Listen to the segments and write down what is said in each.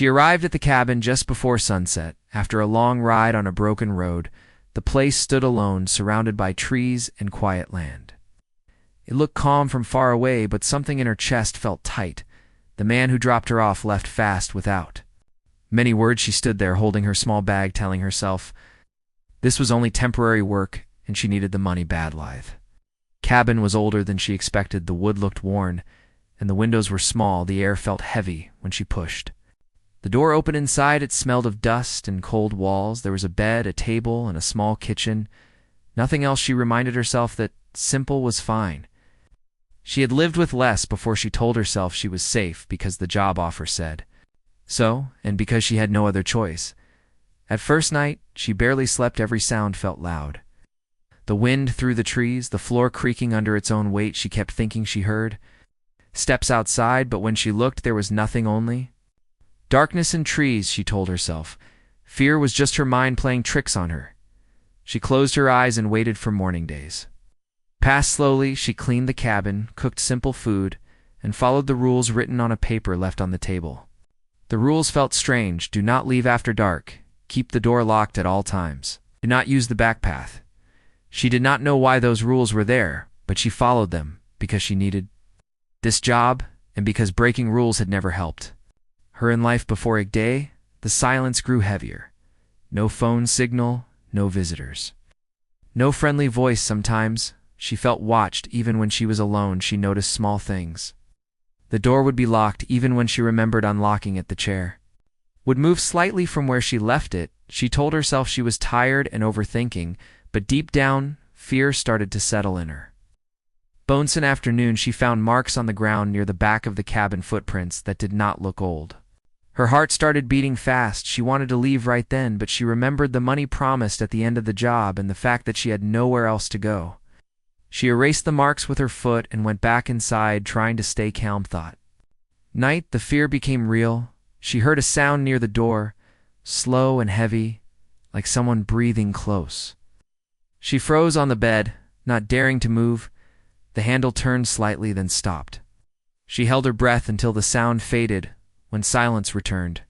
She arrived at the cabin just before sunset. After a long ride on a broken road, the place stood alone, surrounded by trees and quiet land. It looked calm from far away, but something in her chest felt tight. The man who dropped her off left fast without many words. She stood there holding her small bag, telling herself this was only temporary work and she needed the money badly. Cabin was older than she expected. The wood looked worn and the windows were small. The air felt heavy when she pushed. The door opened inside. It smelled of dust and cold walls. There was a bed, a table, and a small kitchen. Nothing else. She reminded herself that simple was fine. She had lived with less before. She told herself she was safe because the job offer said so, and because she had no other choice. At first night, she barely slept. Every sound felt loud. The wind through the trees, the floor creaking under its own weight. She kept thinking she heard steps outside, but when she looked, there was nothing, only darkness and trees. She told herself fear was just her mind playing tricks on her. She closed her eyes and waited for morning days. Passed slowly. She cleaned the cabin, cooked simple food, and followed the rules written on a paper left on the table. The rules felt strange. Do not leave after dark. Keep the door locked at all times. Do not use the back path. She did not know why those rules were there, but she followed them because she needed this job and because breaking rules had never helped her in life before. A day, the silence grew heavier. No phone signal, no visitors, no friendly voice. Sometimes she felt watched. Even when she was alone, she noticed small things. The door would be locked even when she remembered unlocking it. The chair would move slightly from where she left it. She told herself she was tired and overthinking, but deep down, fear started to settle in her bones. An afternoon, she found marks on the ground near the back of the cabin, footprints that did not look old. Her heart started beating fast. She wanted to leave right then, but she remembered the money promised at the end of the job and the fact that she had nowhere else to go. She erased the marks with her foot and went back inside, trying to stay calm. Thought night, the fear became real. She heard a sound near the door, slow and heavy, like someone breathing close. She froze on the bed, not daring to move. The handle turned slightly, then stopped. She held her breath until the sound faded. When silence returned,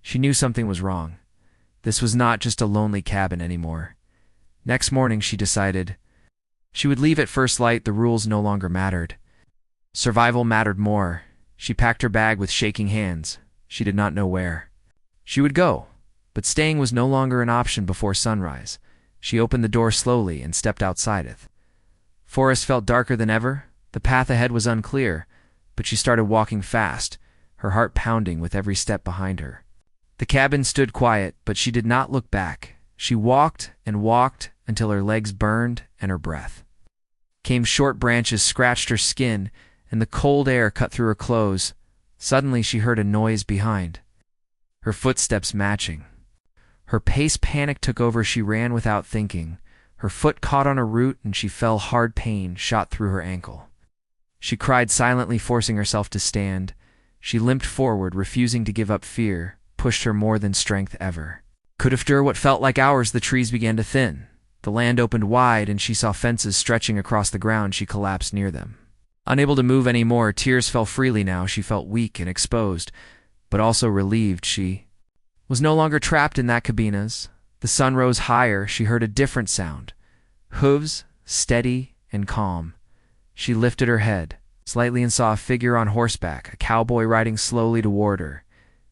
she knew something was wrong. This was not just a lonely cabin anymore. Next morning, she decided she would leave at first light. The rules no longer mattered. Survival mattered more. She packed her bag with shaking hands. She did not know where she would go, but staying was no longer an option. Before sunrise, she opened the door slowly and stepped outside it. Forest felt darker than ever. The path ahead was unclear, but she started walking fast, her heart pounding with every step behind her. The cabin stood quiet, but she did not look back. She walked and walked until her legs burned and her breath came. Short branches scratched her skin, and the cold air cut through her clothes. Suddenly she heard a noise behind her, footsteps matching her pace. Panic took over. She ran without thinking. Her foot caught on a root and she fell. Hard pain shot through her ankle. She cried silently, forcing herself to stand. She limped forward, refusing to give up. Fear pushed her more than strength ever could. After what felt like hours, the trees began to thin. The land opened wide and she saw fences stretching across the ground. She collapsed near them. Unable to move anymore, tears fell freely now. She felt weak and exposed, but also relieved. She was no longer trapped in that cabinas. The sun rose higher. She heard a different sound. Hooves, steady and calm. She lifted her head slightly and saw a figure on horseback, a cowboy riding slowly toward her.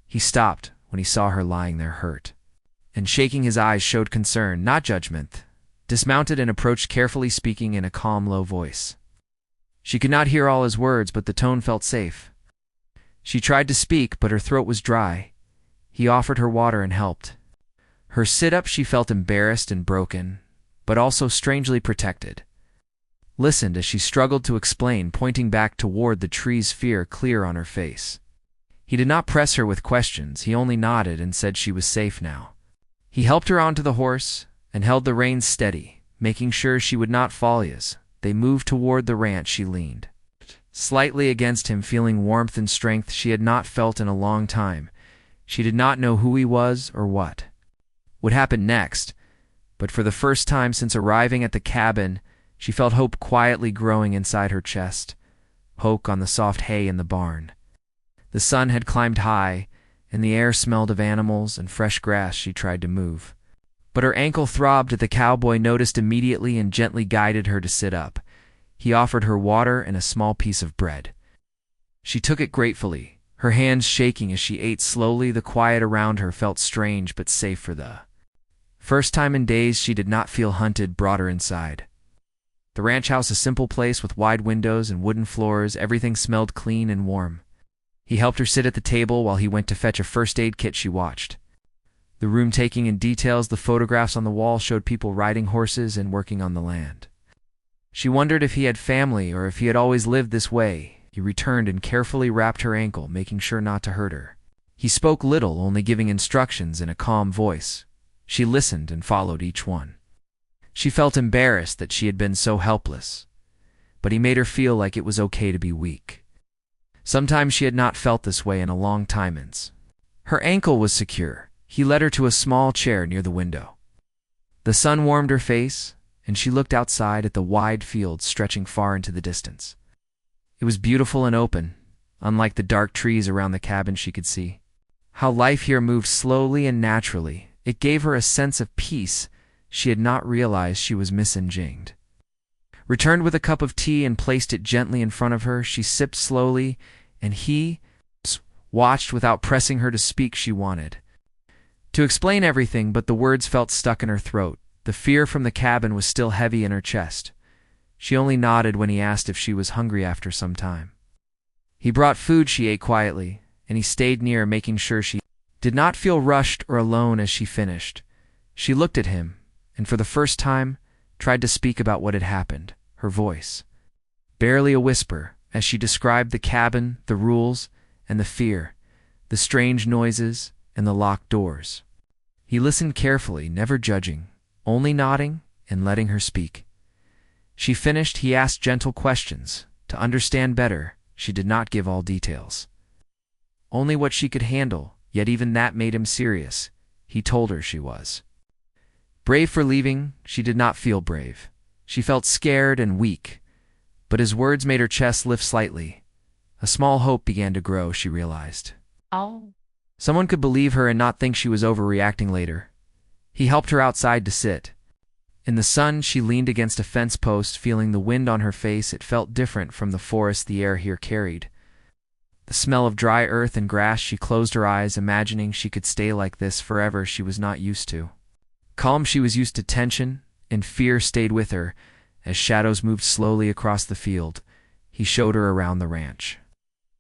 He stopped when he saw her lying there hurt, and shaking his eyes showed concern, not judgment. Dismounted and approached carefully, speaking in a calm, low voice. She could not hear all his words, but the tone felt safe. She tried to speak, but her throat was dry. He offered her water and helped her sit up. She felt embarrassed and broken, but also strangely protected. Listened as she struggled to explain, pointing back toward the trees, fear clear on her face. He did not press her with questions. He only nodded and said she was safe now. He helped her onto the horse and held the reins steady, making sure she would not fall. As they moved toward the ranch, she leaned slightly against him, feeling warmth and strength she had not felt in a long time. She did not know who he was or what would happen next, but for the first time since arriving at the cabin, she felt hope quietly growing inside her chest. Hope on the soft hay in the barn. The sun had climbed high, and the air smelled of animals and fresh grass. She tried to move, but her ankle throbbed. The cowboy noticed immediately and gently guided her to sit up. He offered her water and a small piece of bread. She took it gratefully, her hands shaking as she ate slowly. The quiet around her felt strange but safe. For the first time in days, she did not feel hunted. Brought her inside the ranch house, a simple place with wide windows and wooden floors. Everything smelled clean and warm. He helped her sit at the table while he went to fetch a first aid kit. She watched the room, taking in details. The photographs on the wall showed people riding horses and working on the land. She wondered if he had family or if he had always lived this way. He returned and carefully wrapped her ankle, making sure not to hurt her. He spoke little, only giving instructions in a calm voice. She listened and followed each one. She felt embarrassed that she had been so helpless, but he made her feel like it was okay to be weak. Sometimes she had not felt this way in a long time. Her ankle was secure. He led her to a small chair near the window. The sun warmed her face, and she looked outside at the wide fields stretching far into the distance. It was beautiful and open, unlike the dark trees around the cabin. She could see how life here moved slowly and naturally. It gave her a sense of peace she had not realized she was missing. Jinged returned with a cup of tea and placed it gently in front of her. She sipped slowly, and he watched without pressing her to speak. She wanted to explain everything, but the words felt stuck in her throat. The fear from the cabin was still heavy in her chest. She only nodded when he asked if she was hungry. After some time, he brought food. She ate quietly, and he stayed near, making sure she did not feel rushed or alone. As she finished, she looked at him, and for the first time tried to speak about what had happened. Her voice barely a whisper, as she described the cabin, the rules, and the fear, the strange noises, and the locked doors. He listened carefully, never judging, only nodding and letting her speak. She finished. He asked gentle questions. To understand better, she did not give all details, only what she could handle, yet even that made him serious. He told her she was brave for leaving. She did not feel brave. She felt scared and weak, but his words made her chest lift slightly. A small hope began to grow. She realized someone could believe her and not think she was overreacting. Later, he helped her outside to sit. In the sun, she leaned against a fence post, feeling the wind on her face. It felt different from the forest the air here carried. The smell of dry earth and grass. She closed her eyes, imagining she could stay like this forever. She was not used to calm. She was used to tension, and fear stayed with her. As shadows moved slowly across the field, he showed her around the ranch,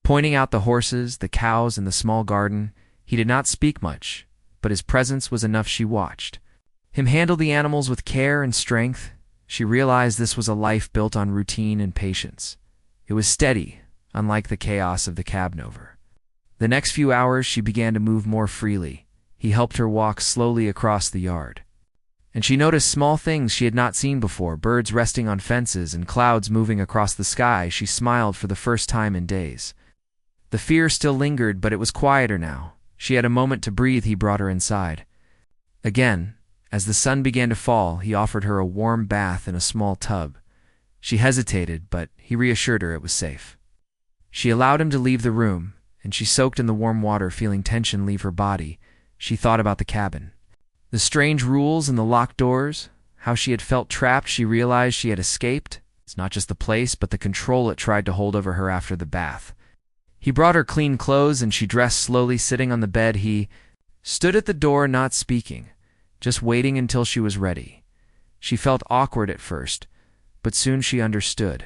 pointing out the horses, the cows, and the small garden. He did not speak much, but his presence was enough. She watched him handle the animals with care and strength. She realized this was a life built on routine and patience. It was steady, unlike the chaos of the cabin. Over the next few hours, she began to move more freely. He helped her walk slowly across the yard, and she noticed small things she had not seen before: birds resting on fences and clouds moving across the sky. She smiled for the first time in days. The fear still lingered, but it was quieter now. She had a moment to breathe. He brought her inside. Again, as the sun began to fall, he offered her a warm bath in a small tub. She hesitated, but he reassured her it was safe. She allowed him to leave the room, and she soaked in the warm water, feeling tension leave her body. She thought about the cabin, the strange rules and the locked doors, how she had felt trapped. She realized she had escaped. It's not just the place, but the control it tried to hold over her. After the bath, he brought her clean clothes, and she dressed slowly. Sitting on the bed, he stood at the door, not speaking, just waiting until she was ready. She felt awkward at first, but soon she understood.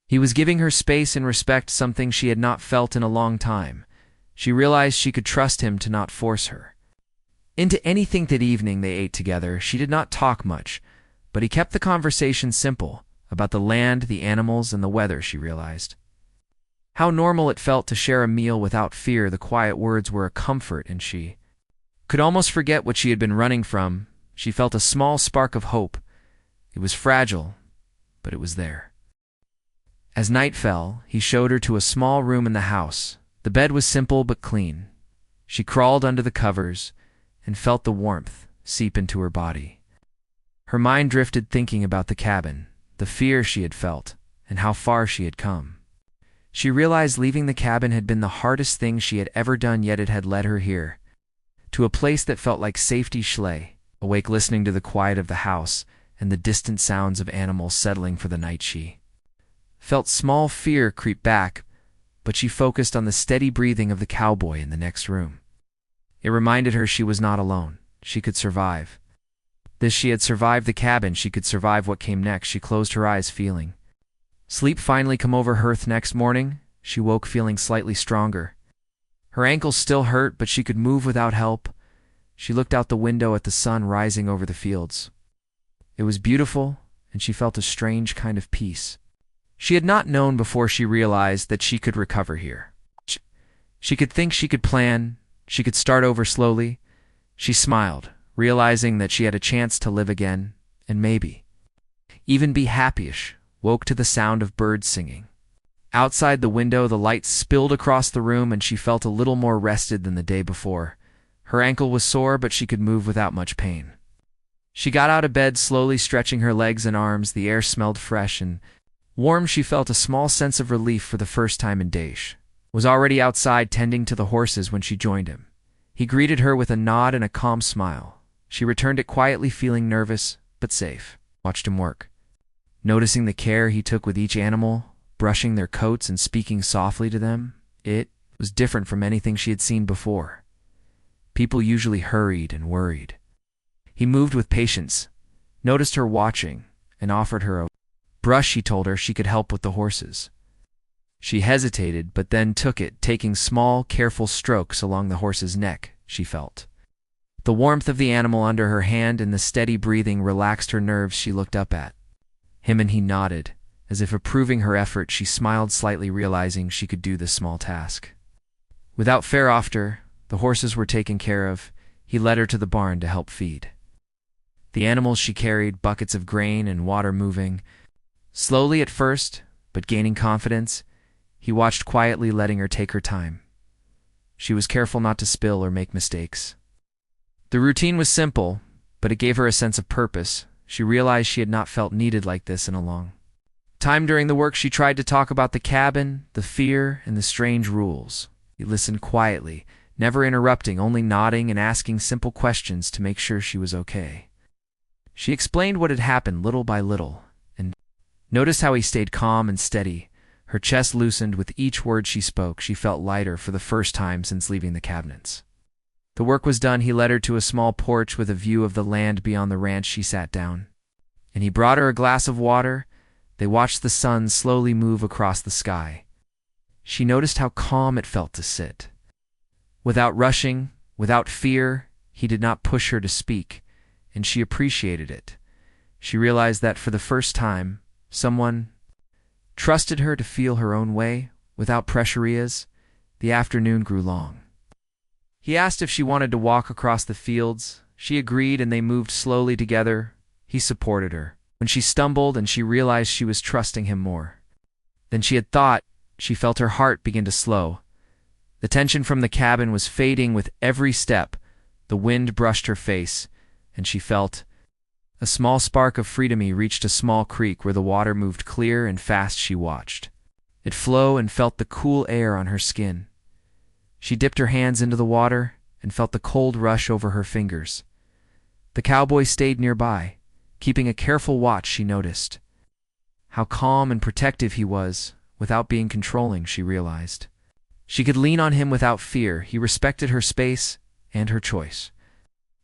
He was giving her space and respect, something she had not felt in a long time. She realized she could trust him to not force her into anything. That evening they ate together. She did not talk much, but he kept the conversation simple, about the land, the animals, and the weather. She realized how normal it felt to share a meal without fear. The quiet words were a comfort, and she could almost forget what she had been running from. She felt a small spark of hope. It was fragile, but it was there. As night fell, he showed her to a small room in the house. The bed was simple but clean. She crawled under the covers and felt the warmth seep into her body. Her mind drifted, thinking about the cabin, the fear she had felt, and how far she had come. She realized leaving the cabin had been the hardest thing she had ever done, yet it had led her here, to a place that felt like safety. Schley, awake listening to the quiet of the house and the distant sounds of animals settling for the night, she felt small fear creep back, but she focused on the steady breathing of the cowboy in the next room. It reminded her she was not alone. She could survive. She had survived the cabin. She could survive what came next. She closed her eyes, feeling sleep finally come over her. Next morning, she woke feeling slightly stronger. Her ankles still hurt, but she could move without help. She looked out the window at the sun rising over the fields. It was beautiful, and she felt a strange kind of peace she had not known before. She realized that she could recover here. She could think, she could plan, she could start over slowly. She smiled, realizing that she had a chance to live again, and maybe even be happyish. Woke to the sound of birds singing. Outside the window, the light spilled across the room, and she felt a little more rested than the day before. Her ankle was sore, but she could move without much pain. She got out of bed, slowly stretching her legs and arms. The air smelled fresh and warm. She felt a small sense of relief for the first time in days. Was already outside tending to the horses when she joined him. He greeted her with a nod and a calm smile. She returned it quietly, feeling nervous but safe. Watched him work, noticing the care he took with each animal, brushing their coats and speaking softly to them. It was different from anything she had seen before. People usually hurried and worried. He moved with patience, noticed her watching, and offered her a brush. He told her she could help with the horses. She hesitated, but then took it, taking small, careful strokes along the horse's neck. She felt the warmth of the animal under her hand, and the steady breathing relaxed her nerves. She looked up at him, and he nodded, as if approving her effort. She smiled slightly, realizing she could do this small task without fear. After the horses were taken care of, he led her to the barn to help feed the animals. She carried buckets of grain and water, moving slowly at first, but gaining confidence. He watched quietly, letting her take her time. She was careful not to spill or make mistakes. The routine was simple, but it gave her a sense of purpose. She realized she had not felt needed like this in a long time. During the work, she tried to talk about the cabin, the fear, and the strange rules. He listened quietly, never interrupting, only nodding and asking simple questions to make sure she was okay. She explained what had happened little by little, and noticed how he stayed calm and steady. Her chest loosened with each word she spoke. She felt lighter for the first time since leaving the cabins. The work was done. He led her to a small porch with a view of the land beyond the ranch. She sat down, and he brought her a glass of water. They watched the sun slowly move across the sky. She noticed how calm it felt to sit. Without rushing, without fear, he did not push her to speak, and she appreciated it. She realized that for the first time, someone trusted her to feel her own way, without pressure. The afternoon grew long. He asked if she wanted to walk across the fields. She agreed, and they moved slowly together. He supported her. When she stumbled and she realized she was trusting him more than she had thought, she felt her heart begin to slow. The tension from the cabin was fading with every step. The wind brushed her face, and she felt a small spark of freedom. He reached a small creek where the water moved clear and fast. She watched it flow and felt the cool air on her skin. She dipped her hands into the water and felt the cold rush over her fingers. The cowboy stayed nearby, keeping a careful watch. She noticed how calm and protective he was, without being controlling. She realized she could lean on him without fear. He respected her space and her choice.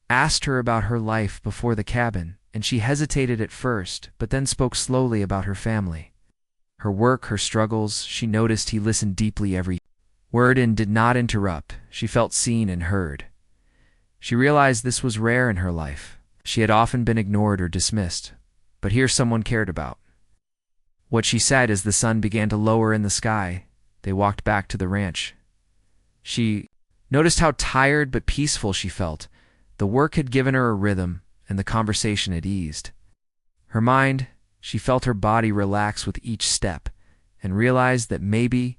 Asked her about her life before the cabin, and she hesitated at first, but then spoke slowly about her family, her work, her struggles. She noticed he listened deeply every word and did not interrupt. She felt seen and heard. She realized this was rare in her life. She had often been ignored or dismissed, but here someone cared about what she said. As the sun began to lower in the sky, they walked back to the ranch. She noticed how tired but peaceful she felt. The work had given her a rhythm, and the conversation had eased her mind. She felt her body relax with each step, and realized that maybe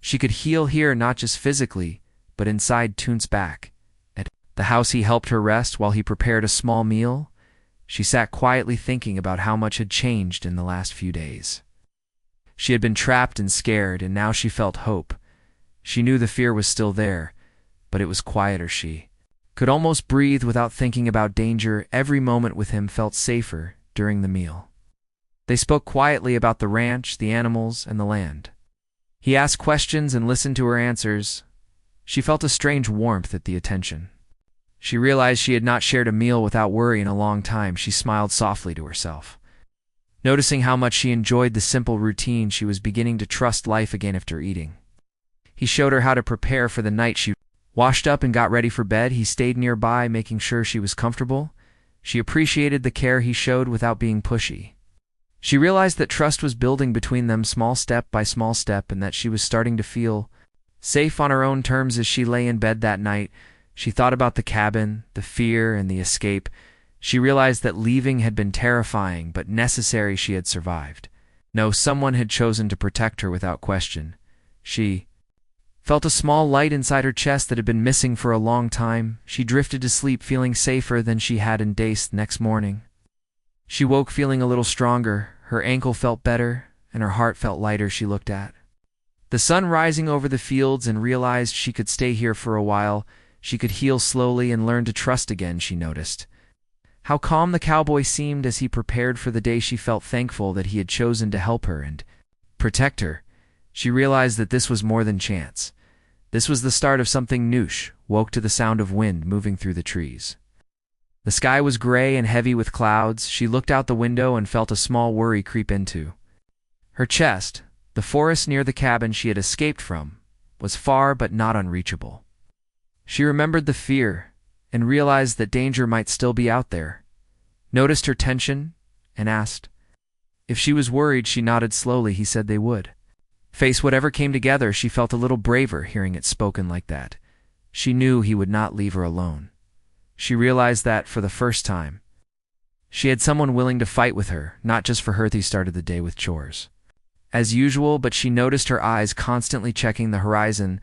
she could heal here, not just physically, but inside. Tunes back at the house, he helped her rest while he prepared a small meal. She sat quietly thinking about how much had changed in the last few days. She had been trapped and scared, and now she felt hope. She knew the fear was still there, but it was quieter. She could almost breathe without thinking about danger. Every moment with him felt safer during the meal. They spoke quietly about the ranch, the animals, and the land. He asked questions and listened to her answers. She felt a strange warmth at the attention. She realized she had not shared a meal without worry in a long time. She smiled softly to herself. Noticing how much she enjoyed the simple routine, she was beginning to trust life again after eating. He showed her how to prepare for the night. She washed up and got ready for bed. He stayed nearby, making sure she was comfortable. She appreciated the care he showed without being pushy. She realized that trust was building between them small step by small step, and that she was starting to feel safe on her own terms. As she lay in bed that night, she thought about the cabin, the fear, and the escape. She realized that leaving had been terrifying, but necessary. She had survived. No, someone had chosen to protect her without question. She felt a small light inside her chest that had been missing for a long time. She drifted to sleep feeling safer than she had in days. The next morning, she woke feeling a little stronger. Her ankle felt better, and her heart felt lighter. She looked at the sun rising over the fields and realized she could stay here for a while. She could heal slowly and learn to trust again. She noticed how calm the cowboy seemed as he prepared for the day. She felt thankful that he had chosen to help her and protect her. She realized that this was more than chance. This was the start of something new. She woke to the sound of wind moving through the trees. The sky was gray and heavy with clouds. She looked out the window and felt a small worry creep into her chest. The forest near the cabin she had escaped from was far but not unreachable. She remembered the fear and realized that danger might still be out there. Noticed her tension and asked if she was worried. She nodded slowly. He said they would face whatever came together. She felt a little braver hearing it spoken like that. She knew he would not leave her alone. She realized that, for the first time, she had someone willing to fight with her, not just for her. He started the day with chores as usual, but she noticed her eyes constantly checking the horizon.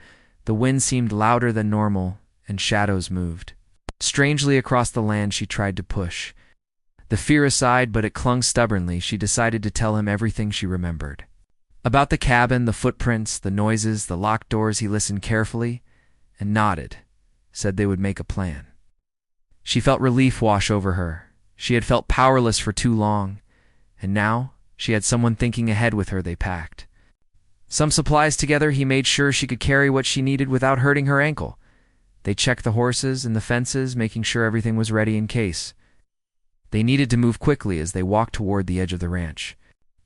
The wind seemed louder than normal, and shadows moved strangely across the land. She tried to push the fear aside, but it clung stubbornly. She decided to tell him everything she remembered about the cabin, the footprints, the noises, the locked doors. He listened carefully and nodded, said they would make a plan. She felt relief wash over her. She had felt powerless for too long, and now she had someone thinking ahead with her. They packed some supplies together. He made sure she could carry what she needed without hurting her ankle. They checked the horses and the fences, making sure everything was ready in case they needed to move quickly. As they walked toward the edge of the ranch,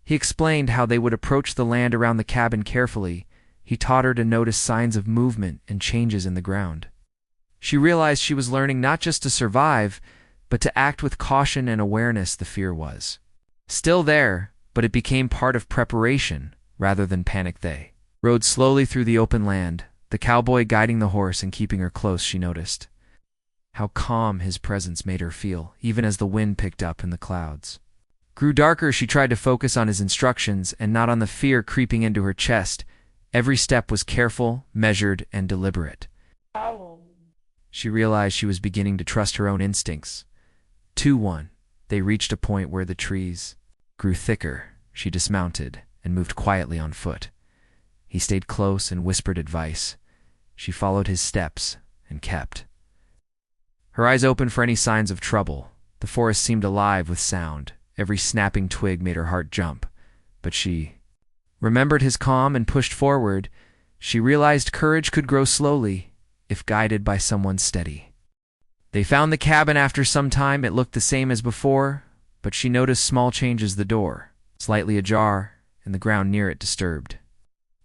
he explained how they would approach the land around the cabin carefully. He taught her to notice signs of movement and changes in the ground. She realized she was learning not just to survive, but to act with caution and awareness. The fear was still there, but it became part of preparation rather than panic. They rode slowly through the open land, the cowboy guiding the horse and keeping her close. She noticed how calm his presence made her feel, even as the wind picked up and the clouds grew darker. She tried to focus on his instructions and not on the fear creeping into her chest. Every step was careful, measured, and deliberate. She realized she was beginning to trust her own instincts. 2-1. They reached a point where the trees grew thicker. She dismounted and moved quietly on foot. He stayed close and whispered advice. She followed his steps and kept her eyes open for any signs of trouble. The forest seemed alive with sound. Every snapping twig made her heart jump. But she remembered his calm and pushed forward. She realized courage could grow slowly if guided by someone steady. They found the cabin after some time. It looked the same as before, but she noticed small changes. The door slightly ajar, and the ground near it disturbed.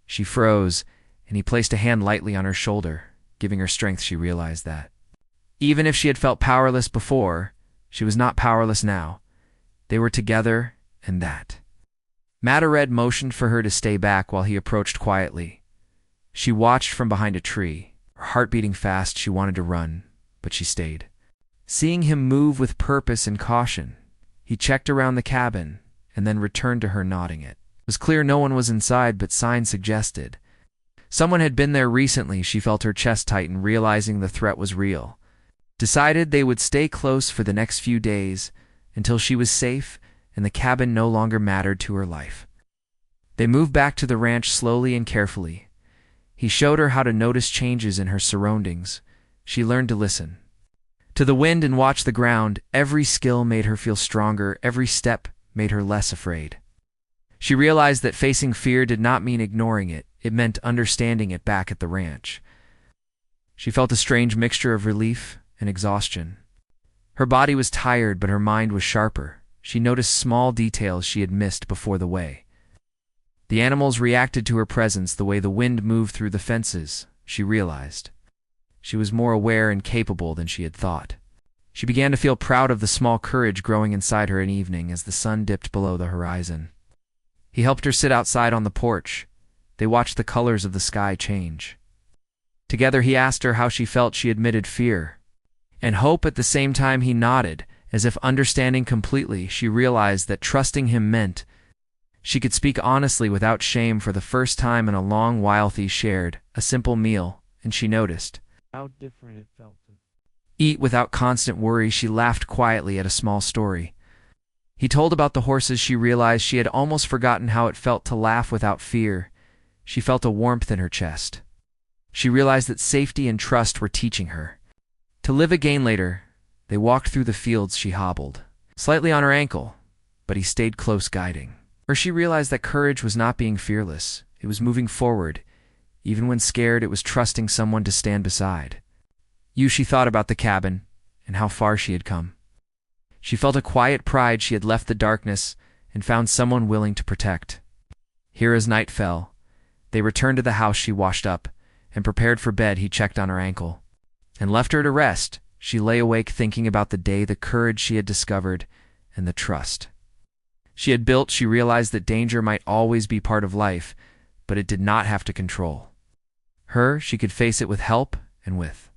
She froze, and he placed a hand lightly on her shoulder, giving her strength. She realized that even if she had felt powerless before, she was not powerless now. They were together, and that Matared motioned for her to stay back while he approached quietly. She watched from behind a tree, her heart beating fast. She wanted to run, but she stayed. Seeing him move with purpose and caution, he checked around the cabin and then returned to her, nodding. It was clear no one was inside, but signs suggested someone had been there recently. She felt her chest tighten, realizing the threat was real. Decided they would stay close for the next few days until she was safe and the cabin no longer mattered to her life. They moved back to the ranch slowly and carefully. He showed her how to notice changes in her surroundings. She learned to listen to the wind and watch the ground. Every skill made her feel stronger. Every step made her less afraid. She realized that facing fear did not mean ignoring it. It meant understanding it back at the ranch. She felt a strange mixture of relief and exhaustion. Her body was tired, but her mind was sharper. She noticed small details she had missed before the way. The animals reacted to her presence the way the wind moved through the fences. She realized she was more aware and capable than she had thought. She began to feel proud of the small courage growing inside her an evening as the sun dipped below the horizon. He helped her sit outside on the porch. They watched the colors of the sky change. Together he asked her how she felt. She admitted fear and hope. At the same time he nodded, as if understanding completely. She realized that trusting him meant she could speak honestly without shame. For the first time in a long while they shared a simple meal, and she noticed how different it felt. Eat without constant worry. She laughed quietly at a small story he told about the horses. She realized she had almost forgotten how it felt to laugh without fear. She felt a warmth in her chest. She realized that safety and trust were teaching her to live again. Later, they walked through the fields. She hobbled slightly on her ankle, but he stayed close, guiding her. She realized that courage was not being fearless. It was moving forward. Even when scared, it was trusting someone to stand beside. She thought about the cabin and how far she had come. She felt a quiet pride. She had left the darkness and found someone willing to protect. Here, as night fell, they returned to the house. She washed up and prepared for bed. He checked on her ankle and left her to rest. She lay awake thinking about the day, the courage she had discovered, and the trust she had built. She realized that danger might always be part of life, but it did not have to control her. She could face it with help and with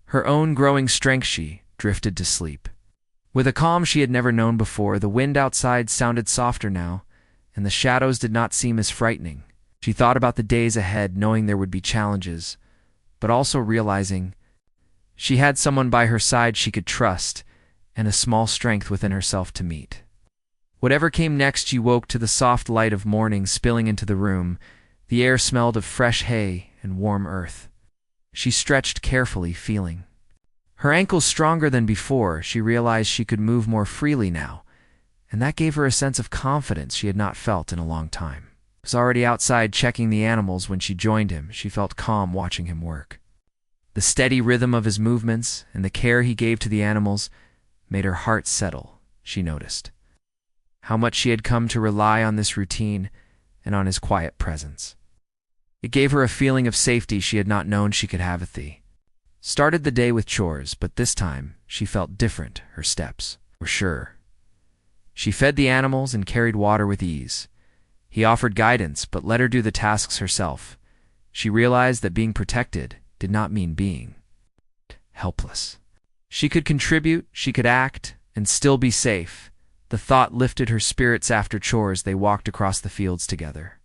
her own growing strength. She drifted to sleep with a calm she had never known before. The wind outside sounded softer now, and the shadows did not seem as frightening. She thought about the days ahead, knowing there would be challenges, but also realizing she had someone by her side she could trust, and a small strength within herself to meet whatever came next. She woke to the soft light of morning spilling into the room. The air smelled of fresh hay and warm earth. She stretched carefully, feeling her ankles stronger than before. She realized she could move more freely now, and that gave her a sense of confidence she had not felt in a long time. He was already outside checking the animals when she joined him. She felt calm watching him work. The steady rhythm of his movements and the care he gave to the animals made her heart settle. She noticed how much she had come to rely on this routine and on his quiet presence. It gave her a feeling of safety she had not known she could have. Thea started the day with chores, but this time she felt different. Her steps were sure. She fed the animals and carried water with ease. He offered guidance, but let her do the tasks herself. She realized that being protected did not mean being helpless. She could contribute, she could act, and still be safe. The thought lifted her spirits. After chores, they walked across the fields together.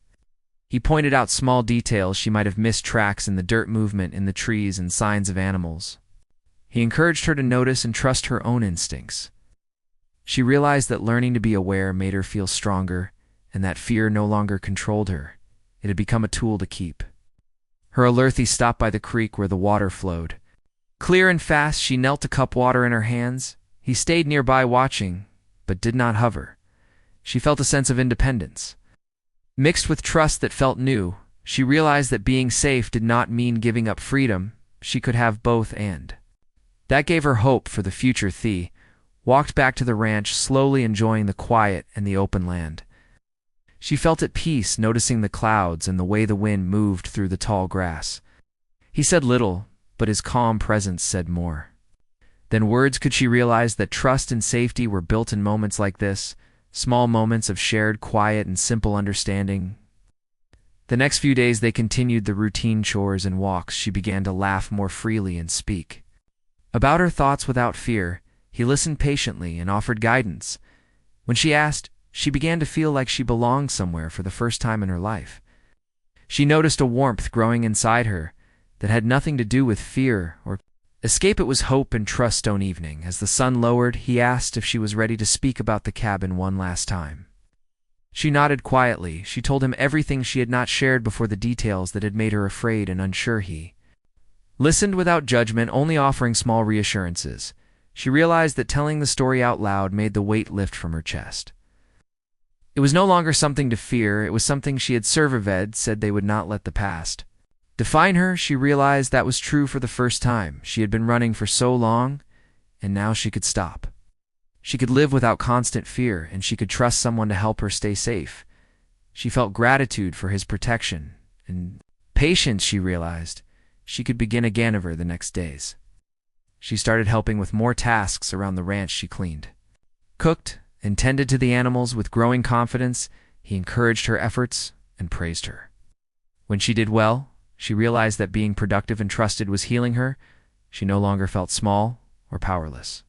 He pointed out small details she might have missed, tracks in the dirt, movement in the trees, and signs of animals. He encouraged her to notice and trust her own instincts. She realized that learning to be aware made her feel stronger, and that fear no longer controlled her. It had become a tool to keep her alert. He stopped by the creek where the water flowed clear and fast. She knelt, a cup water in her hands. He stayed nearby watching, but did not hover. She felt a sense of independence, mixed with trust that felt new. She realized that being safe did not mean giving up freedom. She could have both, and that gave her hope for the future. Thea walked back to the ranch, slowly enjoying the quiet and the open land. She felt at peace, noticing the clouds and the way the wind moved through the tall grass. He said little, but his calm presence said more than words could. She realized that trust and safety were built in moments like this, small moments of shared quiet and simple understanding. The next few days they continued the routine chores and walks. She began to laugh more freely and speak about her thoughts without fear. He listened patiently and offered guidance. When she asked, she began to feel like she belonged somewhere for the first time in her life. She noticed a warmth growing inside her that had nothing to do with fear or escape. It was hope and trust. One evening, as the sun lowered, he asked if she was ready to speak about the cabin one last time. She nodded quietly. She told him everything she had not shared before, the details that had made her afraid and unsure. He listened without judgment, only offering small reassurances. She realized that telling the story out loud made the weight lift from her chest. It was no longer something to fear, it was something she had survived, said they would not let the past define her. She realized that was true for the first time. She had been running for so long, and now she could stop. She could live without constant fear, and she could trust someone to help her stay safe. She felt gratitude for his protection and patience. She realized she could begin again over the next days. She started helping with more tasks around the ranch. She cleaned, cooked, and tended to the animals with growing confidence. He encouraged her efforts and praised her. When she did well, she realized that being productive and trusted was healing her. She no longer felt small or powerless.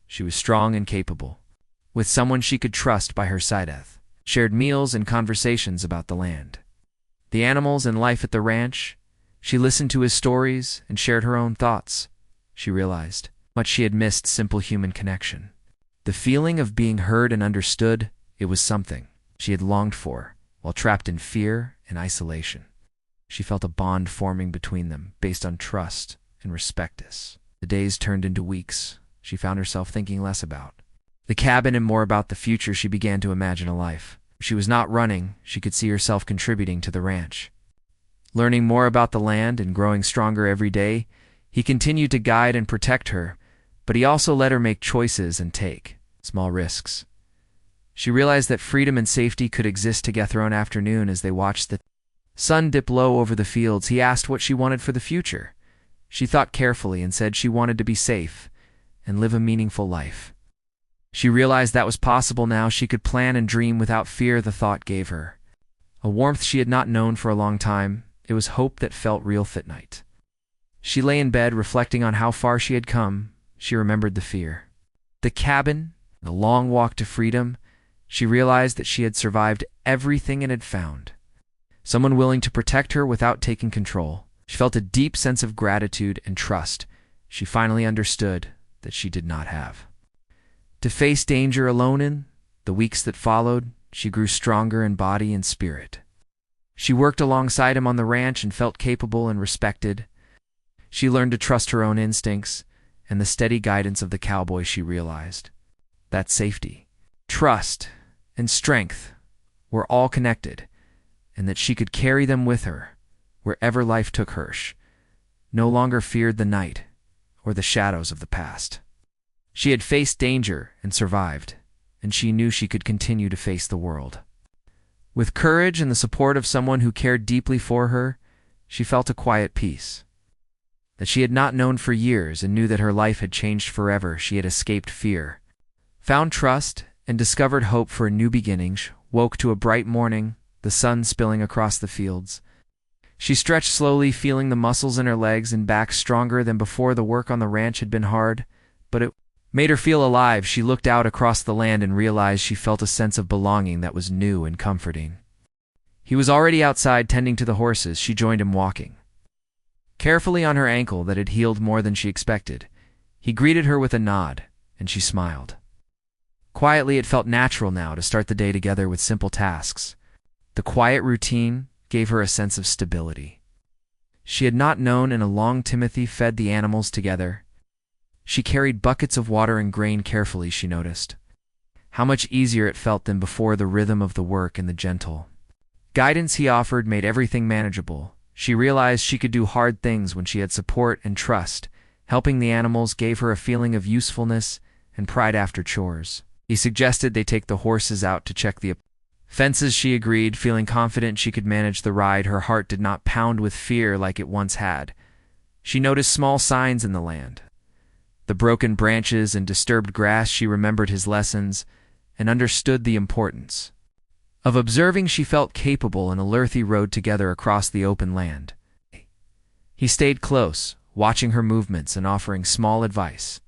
She was strong and capable, with someone she could trust by her side. Shared meals and conversations about the land, the animals, and life at the ranch. She listened to his stories and shared her own thoughts. She realized much she had missed: simple human connection. The feeling of being heard and understood, it was something she had longed for while trapped in fear and isolation. She felt a bond forming between them based on trust and respect. As the days turned into weeks, she found herself thinking less about the cabin and more about the future. She began to imagine a life. She was not running. She could see herself contributing to the ranch, learning more about the land and growing stronger every day. He continued to guide and protect her, but he also let her make choices and take small risks. She realized that freedom and safety could exist together. One afternoon, as they watched the sun dip low over the fields, he asked what she wanted for the future. She thought carefully and said she wanted to be safe and live a meaningful life. She realized that was possible now. She could plan and dream without fear. The thought gave her a warmth she had not known for a long time. It was hope that felt real. That night, she lay in bed reflecting on how far she had come. She remembered the fear, the cabin, the long walk to freedom. She realized that she had survived everything and had found someone willing to protect her without taking control. She felt a deep sense of gratitude and trust. She finally understood that she did not have to face danger alone. In the weeks that followed, she grew stronger in body and spirit. She worked alongside him on the ranch and felt capable and respected. She learned to trust her own instincts and the steady guidance of the cowboy. She realized that safety, trust, and strength were all connected, and that she could carry them with her wherever life took her. She no longer feared the night or the shadows of the past. She had faced danger and survived, and she knew she could continue to face the world. With courage and the support of someone who cared deeply for her, she felt a quiet peace that she had not known for years, and knew that her life had changed forever. She had escaped fear, found trust, and discovered hope for a new beginning. She woke to a bright morning, the sun spilling across the fields. She stretched slowly, feeling the muscles in her legs and back stronger than before. The work on the ranch had been hard, but it made her feel alive. She looked out across the land and realized she felt a sense of belonging that was new and comforting. He was already outside tending to the horses. She joined him, walking carefully on her ankle that had healed more than she expected. He greeted her with a nod, and she smiled. Quietly, it felt natural now to start the day together with simple tasks. The quiet routine gave her a sense of stability she had not known in a long. Timothy fed the animals together. She carried buckets of water and grain carefully. She noticed how much easier it felt than before. The rhythm of the work and the gentle guidance he offered made everything manageable. She realized she could do hard things when she had support and trust. Helping the animals gave her a feeling of usefulness and pride after chores. He suggested they take the horses out to check the fences. She agreed, feeling confident she could manage the ride. Her heart did not pound with fear like it once had. She noticed small signs in the land, the broken branches and disturbed grass. She remembered his lessons and understood the importance of observing. She felt capable and alert. They rode together across the open land. He stayed close, watching her movements and offering small advice.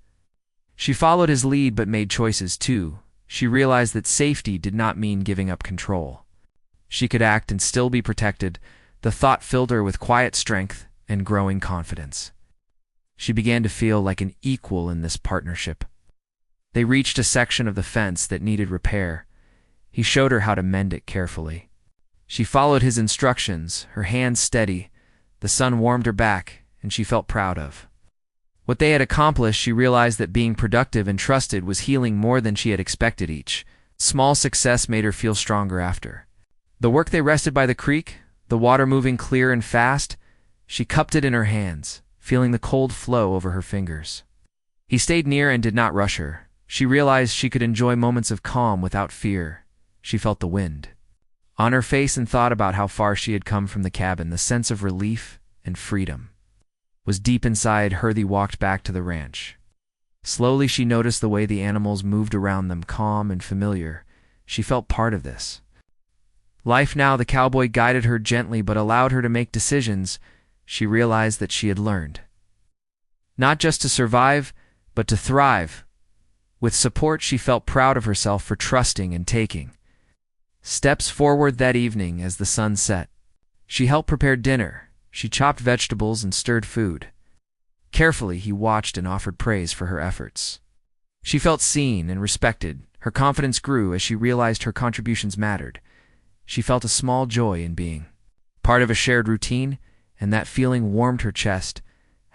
She followed his lead but made choices too. She realized that safety did not mean giving up control. She could act and still be protected. The thought filled her with quiet strength and growing confidence. She began to feel like an equal in this partnership. They reached a section of the fence that needed repair. He showed her how to mend it carefully. She followed his instructions, her hands steady. The sun warmed her back, and she felt proud of what they had accomplished. She realized that being productive and trusted was healing more than she had expected. Each small success made her feel stronger after the work. They rested by the creek, the water moving clear and fast. She cupped it in her hands, feeling the cold flow over her fingers. He stayed near and did not rush her. She realized she could enjoy moments of calm without fear. She felt the wind on her face and thought about how far she had come from the cabin. The sense of relief and freedom was deep inside her. They walked back to the ranch. Slowly she noticed the way the animals moved around them, calm and familiar. She felt part of this life now. The cowboy guided her gently but allowed her to make decisions. She realized that she had learned not just to survive, but to thrive. With support, she felt proud of herself for trusting and taking steps forward. That evening, as the sun set, she helped prepare dinner. She chopped vegetables and stirred food. Carefully, he watched and offered praise for her efforts. She felt seen and respected. Her confidence grew as she realized her contributions mattered. She felt a small joy in being part of a shared routine, and that feeling warmed her chest.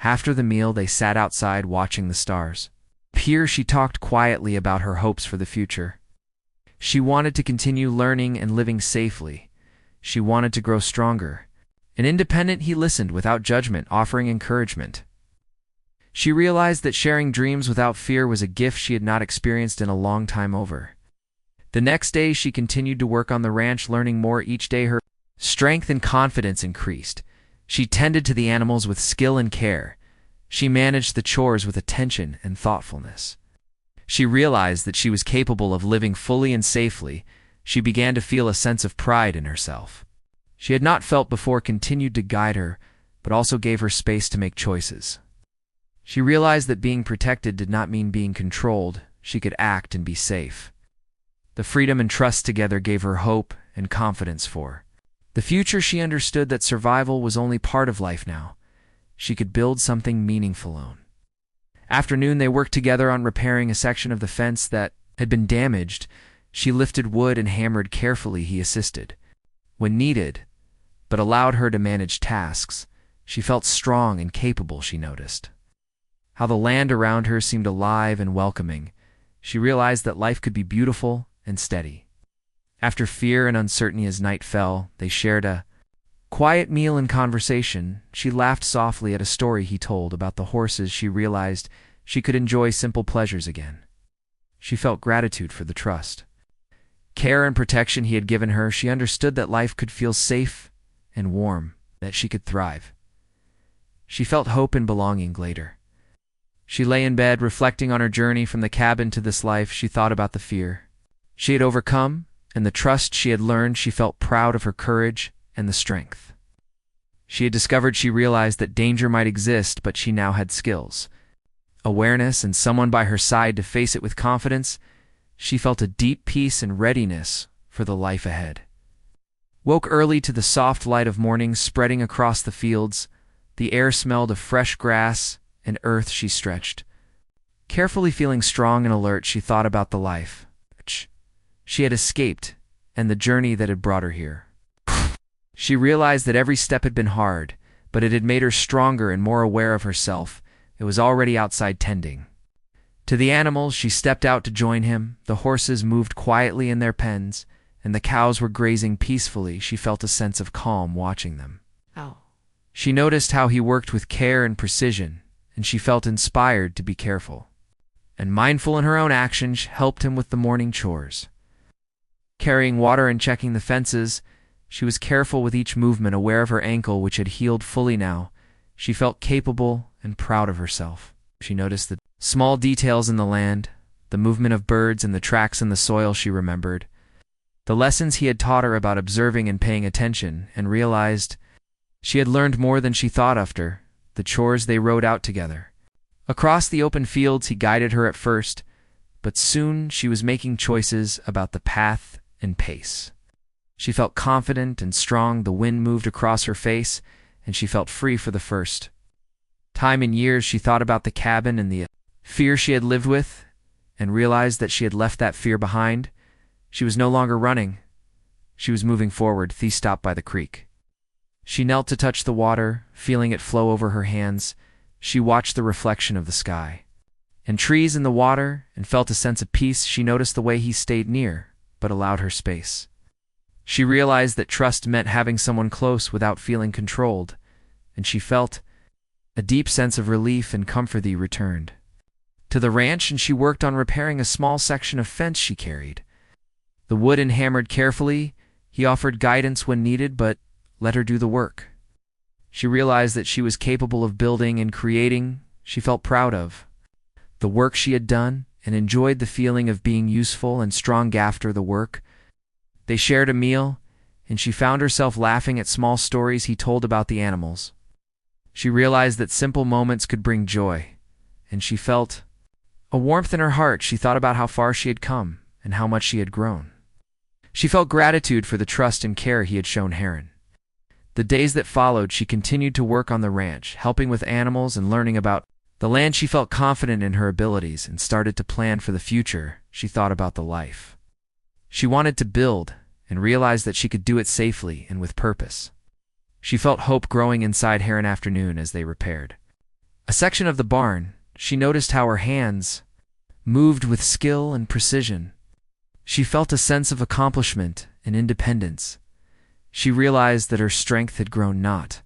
After the meal, they sat outside watching the stars. Here she talked quietly about her hopes for the future. She wanted to continue learning and living safely. She wanted to grow stronger and independent. He listened without judgment, offering encouragement. She realized that sharing dreams without fear was a gift she had not experienced in a long time over. The next day, she continued to work on the ranch, learning more each day. Her strength and confidence increased. She tended to the animals with skill and care. She managed the chores with attention and thoughtfulness. She realized that she was capable of living fully and safely. She began to feel a sense of pride in herself she had not felt before. Continued to guide her, but also gave her space to make choices. She realized that being protected did not mean being controlled. She could act and be safe. The freedom and trust together gave her hope and confidence for the future. She understood that survival was only part of life now. She could build something meaningful on. Afternoon, they worked together on repairing a section of the fence that had been damaged. She lifted wood and hammered carefully. He assisted when needed, but allowed her to manage tasks. She felt strong and capable. She noticed how the land around her seemed alive and welcoming. She realized that life could be beautiful and steady. After fear and uncertainty, as night fell, they shared a quiet meal and conversation. She laughed softly at a story he told about the horses. She realized she could enjoy simple pleasures again. She felt gratitude for the trust, care, and protection he had given her. She understood that life could feel safe and warm, that she could thrive. She felt hope and belonging later. She lay in bed, reflecting on her journey from the cabin to this life. She thought about the fear she had overcome and the trust she had learned. She felt proud of her courage and the strength she had discovered. She realized that danger might exist, but she now had skills, awareness, and someone by her side to face it with confidence. She felt a deep peace and readiness for the life ahead. Woke early to the soft light of morning spreading across the fields. The air smelled of fresh grass and earth. She stretched carefully, feeling strong and alert. She thought about the life she had escaped and the journey that had brought her here. She realized that every step had been hard, but it had made her stronger and more aware of herself. It was already outside tending to the animals. She stepped out to join him. The horses moved quietly in their pens, and the cows were grazing peacefully. She felt a sense of calm watching them. She noticed how he worked with care and precision, and she felt inspired to be careful and mindful in her own actions. Helped him with the morning chores, carrying water and checking the fences. She was careful with each movement, aware of her ankle, which had healed fully now. She felt capable and proud of herself. She noticed the small details in the land, the movement of birds and the tracks in the soil. She remembered the lessons he had taught her about observing and paying attention, and realized she had learned more than she thought. After the chores, they rode out together across the open fields. He guided her at first, but soon she was making choices about the path and pace. She felt confident and strong. The wind moved across her face, and she felt free for the first time in years. She thought about the cabin and the fear she had lived with, and realized that she had left that fear behind. She was no longer running. She was moving forward. Thea stopped by the creek. She knelt to touch the water, feeling it flow over her hands. She watched the reflection of the sky and trees in the water and felt a sense of peace. She noticed the way he stayed near, but allowed her space. She realized that trust meant having someone close without feeling controlled, and she felt a deep sense of relief and comfort. Thea returned to the ranch and she worked on repairing a small section of fence she carried. The wood and hammered carefully. He offered guidance when needed, but let her do the work. She realized that she was capable of building and creating. She felt proud of the work she had done and enjoyed the feeling of being useful and strong. After the work, they shared a meal, and she found herself laughing at small stories he told about the animals. She realized that simple moments could bring joy, and she felt a warmth in her heart. She thought about how far she had come and how much she had grown. She felt gratitude for the trust and care he had shown Heron. The days that followed, she continued to work on the ranch, helping with animals and learning about the land. She felt confident in her abilities and started to plan for the future. She thought about the life she wanted to build and realized that she could do it safely and with purpose. She felt hope growing inside Heron. Afternoon, as they repaired a section of the barn, she noticed how her hands moved with skill and precision. She felt a sense of accomplishment and independence. She realized that her strength had grown not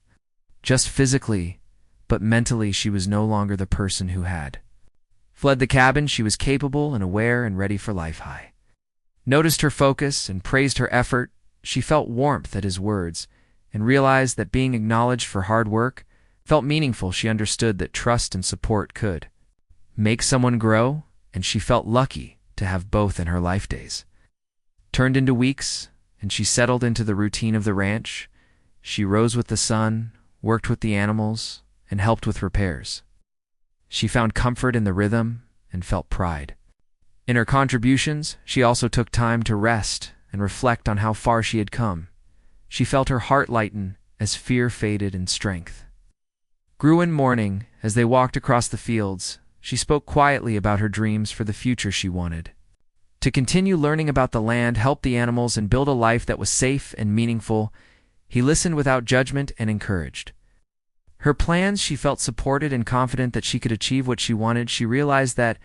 just physically, but mentally. She was no longer the person who had fled the cabin. She was capable and aware and ready for life. High noticed her focus and praised her effort. She felt warmth at his words and realized that being acknowledged for hard work felt meaningful. She understood that trust and support could make someone grow, and she felt lucky to have both in her life. Days turned into weeks, and she settled into the routine of the ranch. She rose with the sun, worked with the animals, and helped with repairs. She found comfort in the rhythm and felt pride in her contributions. She also took time to rest and reflect on how far she had come. She felt her heart lighten as fear faded and strength grew in morning. As they walked across the fields, she spoke quietly about her dreams for the future. She wanted to continue learning about the land, help the animals, and build a life that was safe and meaningful. He listened without judgment and encouraged her plans. She felt supported and confident that she could achieve what she wanted. She realized that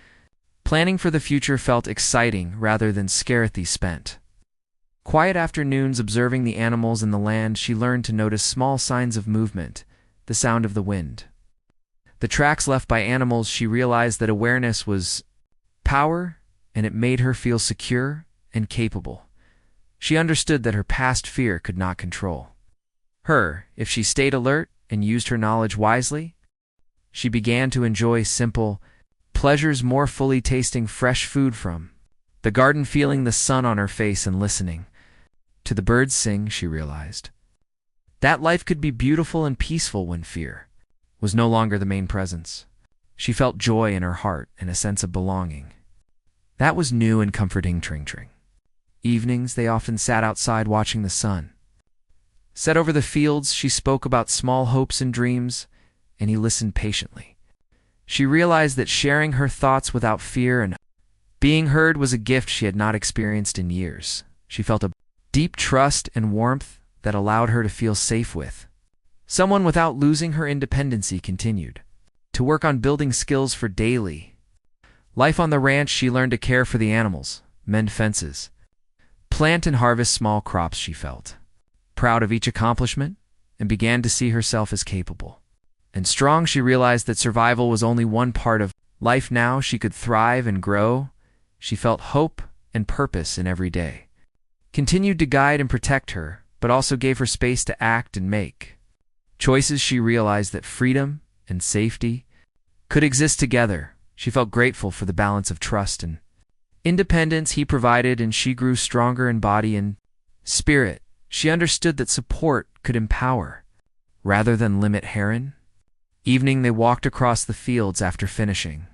planning for the future felt exciting rather than scary. Thea spent quiet afternoons observing the animals and the land. She learned to notice small signs of movement, the sound of the wind, the tracks left by animals. She realized that awareness was power, and it made her feel secure and capable. She understood that her past fear could not control her if she stayed alert and used her knowledge wisely. She began to enjoy simple pleasures more fully, tasting fresh food from the garden, feeling the sun on her face, and listening to the birds sing. She realized that life could be beautiful and peaceful when fear was no longer the main presence. She felt joy in her heart and a sense of belonging that was new and comforting. Tring. Evenings, they often sat outside watching the sun set over the fields. She spoke about small hopes and dreams, and he listened patiently. She realized that sharing her thoughts without fear and being heard was a gift she had not experienced in years. She felt a deep trust and warmth that allowed her to feel safe with someone without losing her independence. Continued to work on building skills for daily life on the ranch. She learned to care for the animals, mend fences, plant and harvest small crops. She felt proud of each accomplishment and began to see herself as capable and strong. She realized that survival was only one part of life. Now she could thrive and grow. She felt hope and purpose in every day. Continued to guide and protect her, but also gave her space to act and make choices. She realized that freedom and safety could exist together. She felt grateful for the balance of trust and independence he provided, and she grew stronger in body and spirit. She understood that support could empower rather than limit. Heron. Evening, they walked across the fields after finishing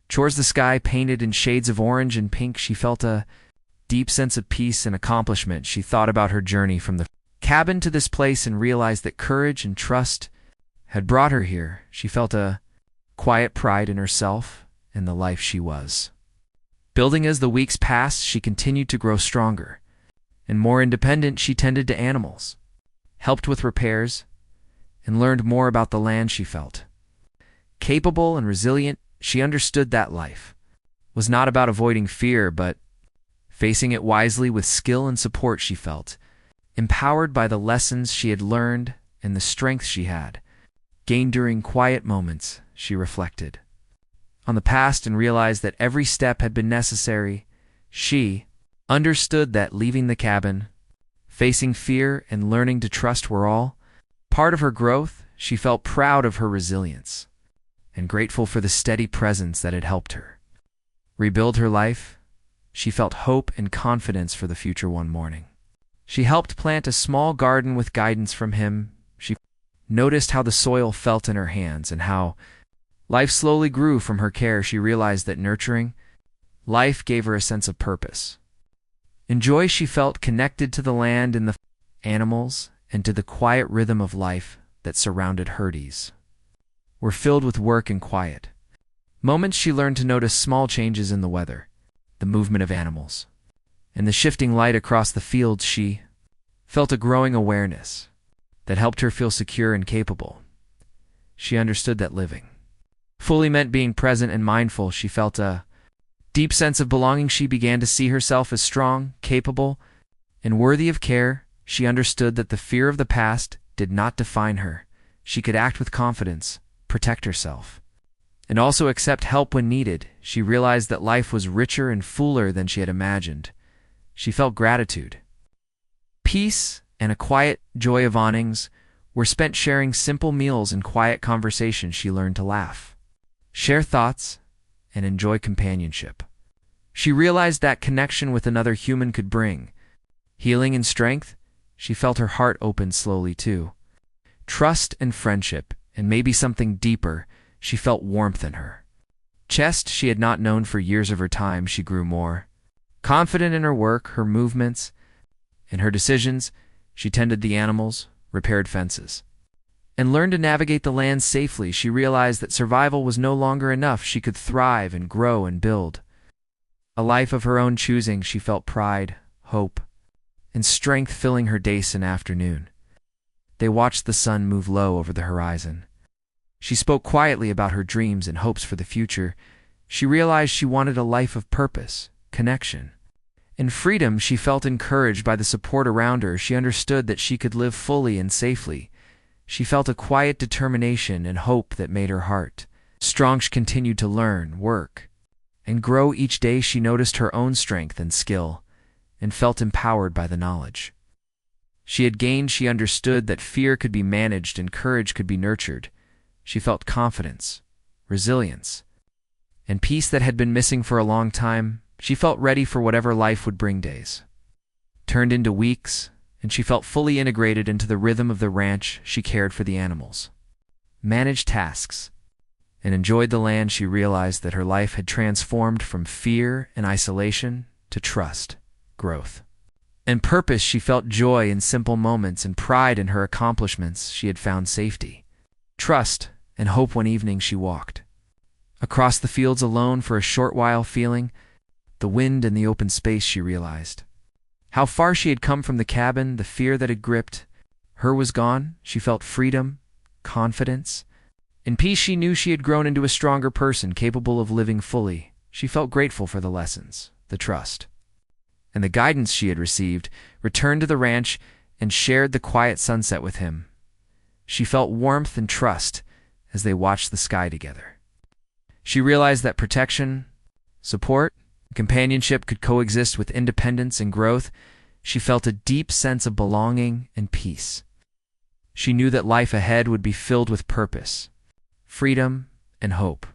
chores, the sky painted in shades of orange and pink. She felt a deep sense of peace and accomplishment. She thought about her journey from the cabin to this place and realized that courage and trust had brought her here. She felt a quiet pride in herself and the life she was Building as the weeks passed, she continued to grow stronger. And more independent, she tended to animals, helped with repairs, and learned more about the land she felt. Capable and resilient, she understood that life was not about avoiding fear, but facing it wisely with skill and support she felt. Empowered by the lessons she had learned and the strength she had gained during quiet moments, she reflected on the past and realized that every step had been necessary. She understood that leaving the cabin, facing fear, and learning to trust were all part of her growth. She felt proud of her resilience and grateful for the steady presence that had helped her rebuild her life. She felt hope and confidence for the future one morning. She helped plant a small garden with guidance from him. She noticed how the soil felt in her hands and how life slowly grew from her care. She realized that nurturing life gave her a sense of purpose. In joy, she felt connected to the land and the animals and to the quiet rhythm of life that surrounded her. Days were filled with work and quiet moments. She learned to notice small changes in the weather, the movement of animals, and the shifting light across the fields. She felt a growing awareness that helped her feel secure and capable. She understood that living fully meant being present and mindful. She felt a deep sense of belonging. She began to see herself as strong, capable, and worthy of care. She understood that the fear of the past did not define her. She could act with confidence, protect herself, and also accept help when needed. She realized that life was richer and fuller than she had imagined. She felt gratitude, peace, and a quiet joy of awnings were spent sharing simple meals and quiet conversations. She learned to laugh, share thoughts, and enjoy companionship. She realized that connection with another human could bring healing and strength. She felt her heart open slowly to trust and friendship, and maybe something deeper. She felt warmth in her chest she had not known for years of her time. She grew more confident in her work, her movements, and her decisions. She tended the animals, repaired fences, and learned to navigate the land safely. She realized that survival was no longer enough. She could thrive and grow and build a life of her own choosing. She felt pride, hope, and strength filling her days and afternoon. They watched the sun move low over the horizon. She spoke quietly about her dreams and hopes for the future. She realized she wanted a life of purpose, connection, and freedom. She felt encouraged by the support around her. She understood that she could live fully and safely. She felt a quiet determination and hope that made her heart strong. She continued to learn, work, and grow each day. She noticed her own strength and skill and felt empowered by the knowledge she had gained. She understood that fear could be managed and courage could be nurtured. She felt confidence, resilience, and peace that had been missing for a long time. She felt ready for whatever life would bring. Days turned into weeks, and she felt fully integrated into the rhythm of the ranch. She cared for the animals, managed tasks, and enjoyed the land. She realized that her life had transformed from fear and isolation to trust, growth, and purpose. She felt joy in simple moments and pride in her accomplishments. She had found safety, trust, and hope. One evening she walked across the fields alone for a short while, feeling the wind and the open space. She realized how far she had come from the cabin. The fear that had gripped her was gone. She felt freedom, confidence, and peace. She knew she had grown into a stronger person, capable of living fully. She felt grateful for the lessons, the trust, and the guidance she had received. Returned to the ranch and shared the quiet sunset with him. She felt warmth and trust as they watched the sky together. She realized that protection, support, and companionship could coexist with independence and growth. She felt a deep sense of belonging and peace. She knew that life ahead would be filled with purpose, freedom, and hope.